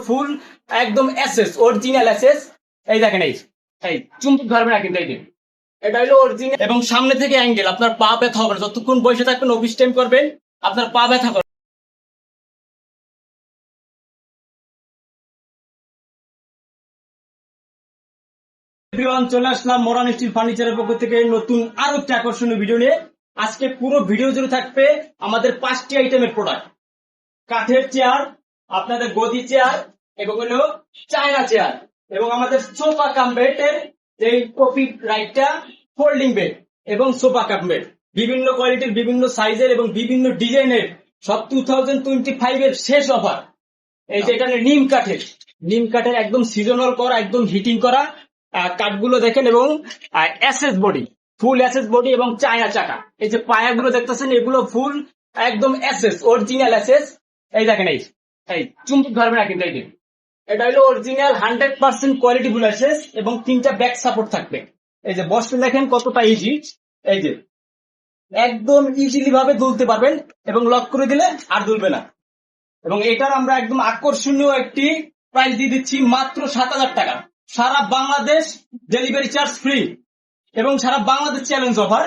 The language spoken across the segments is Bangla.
ফুল একদম এসএস অরিজিনাল এসএস। এই দেখেন, এই চুম্বক ধরবে না কিন্তু, এই যে এটা হলো অরিজিনাল। এবং সামনে থেকে অ্যাঙ্গেল, আপনার পা ব্যথা হবে না যতক্ষণ বসে থাকবেন, অফিস টাইম করবেন, আপনার পা ব্যথা করবে। এভরিওয়ান, চলে আসলাম মরান স্টিল ফার্নিচারের পক্ষ থেকে নতুন আরো একটা আকর্ষণীয় ভিডিও নিয়ে। আজকে পুরো ভিডিও জুড়ে থাকবে আমাদের 5টি আইটেমের প্রোডাক্ট। কাঠের চেয়ার, আপনাদের গদি চেয়ার, এবং হলো চায়না চেয়ার, এবং আমাদের সোফা কাম বেডের যে কপি রাইটটা, ফোল্ডিং বেড এবং সোফা কাম বেড, বিভিন্ন কোয়ালিটির, বিভিন্ন সাইজের এবং বিভিন্ন ডিজাইনের, সব 2025 এর শেষ অফার। এই যে এটা নিম কাঠের একদম সিজনাল করা, একদম হিটিং করা কাঠগুলো দেখেন, এবং এসএস বডি, ফুল এসএস বডি এবং চায়না চাকা। এই যে পায়াগুলো দেখতেছেন, এগুলো ফুল একদম এসএস অরিজিনাল এসএস। এই দেখেন, এই চুম্বক ধরবে না কিন্তু, এই যে এটা হলো অরিজিনাল 100% কোয়ালিটি ফুল এসএস, এবং 3টা ব্যাক সাপোর্ট থাকবে। এই যে বসতে দেখেন কতটা ইজি, এই যে একদম ইজিলি ভাবে দুলতে পারবেন, এবং লক করে দিলে আর দুলবে না। এবং এটার আমরা একদম আকর্ষণীয় একটি প্রাইস দিয়ে দিচ্ছি মাত্র 7,000 টাকা। সারা বাংলাদেশ ডেলিভারি চার্জ ফ্রি, এবং সারা বাংলাদেশ চ্যালেঞ্জ অফার।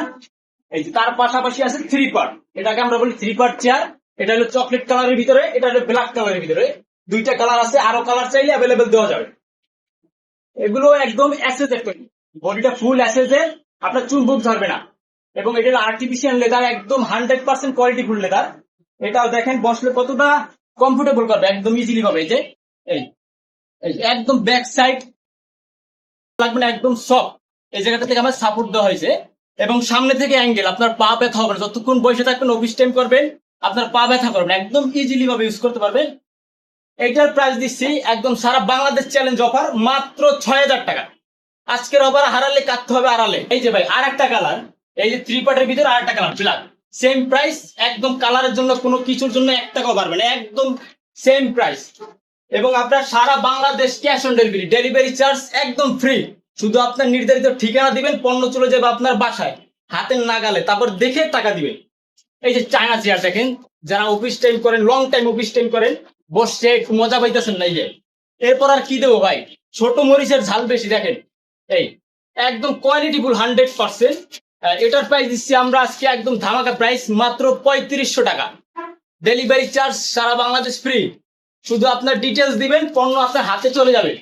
এই যে তার পাশাপাশি আছে 3 পার্ট, এটাকে আমরা বলি 3 পার্ট চেয়ার। এটা হলো চকলেট কালারের ভিতরে, এটা হলো ব্ল্যাক কালারের ভিতরে, 2টা কালার আছে, আরো কালার চাইলে অ্যাভেলেবেল দেওয়া যাবে। এগুলো একদম এসএস এর তৈরি, বডিটা ফুল এসএস এর, আপনার চুম্বক ধরবে না। এবং এটা আর্টিফিশিয়াল লেদার, একদম 100% কোয়ালিটি ফুল লেদার। এটাও দেখেন বসলে কতটা কমফোর্টেবল করবে, একদম ইজিলি হবে। এই যে এই একদম ব্যাক সাইড লাগবে না, একদম সফট। এই জায়গাটা থেকে আমার সাপোর্ট দেওয়া হয়েছে, এবং সামনে থেকে অ্যাঙ্গেল, আপনার পা ব্যথা হবে না যতক্ষণ বসে থাকবেন, অফিস টাইম করবেন, আপনার পা ব্যথা করবে না, একদম ইজিলি ভাবে ইউজ করতে পারবেন। এইটার প্রাইস দিচ্ছি একদম সারা বাংলাদেশ চ্যালেঞ্জ অফার মাত্র 6,000 টাকা। আজকের অফার হারালে কাটতে হবে আড়ালে। এই যে ভাই আর একটা কালার, এই যে 3 পার্টের ভিতরে আর একটা কালার ব্ল্যাক, সেম প্রাইস একদম, কালারের জন্য কোনো কিছুর জন্য 1 টাকাও পারবে না, একদম সেম প্রাইস। এবং আপনার সারা Bangladesh cash on delivery, delivery charge একদম ফ্রি। শুধু আপনার নির্ধারিত ঠিকানা দিবেন, পণ্য চলে যাবে আপনার বাসায় হাতের নাগালে, তারপর দেখে টাকা দিবেন। এই যে চায়না চেয়ার দেখেন, যারা অফিস টাইম করেন, লং টাইম অফিস টাইম করেন, বসে একটু মজা পাইতেছেন না, এই যে এরপর আর কি দেবো ভাই, ছোট মরিচের ঝাল বেশি। দেখেন এই একদম কোয়ালিটি ফুল 100%। এটার প্রাইস দিচ্ছি আমরা আজকে একদম ধামাকা প্রাইস মাত্র 3500 টাকা। ডেলিভারি চার্জ সারা বাংলাদেশ ফ্রি, শুধু আপনার ডিটেলস দিবেন, পণ্য আপনার হাতে চলে যাবে।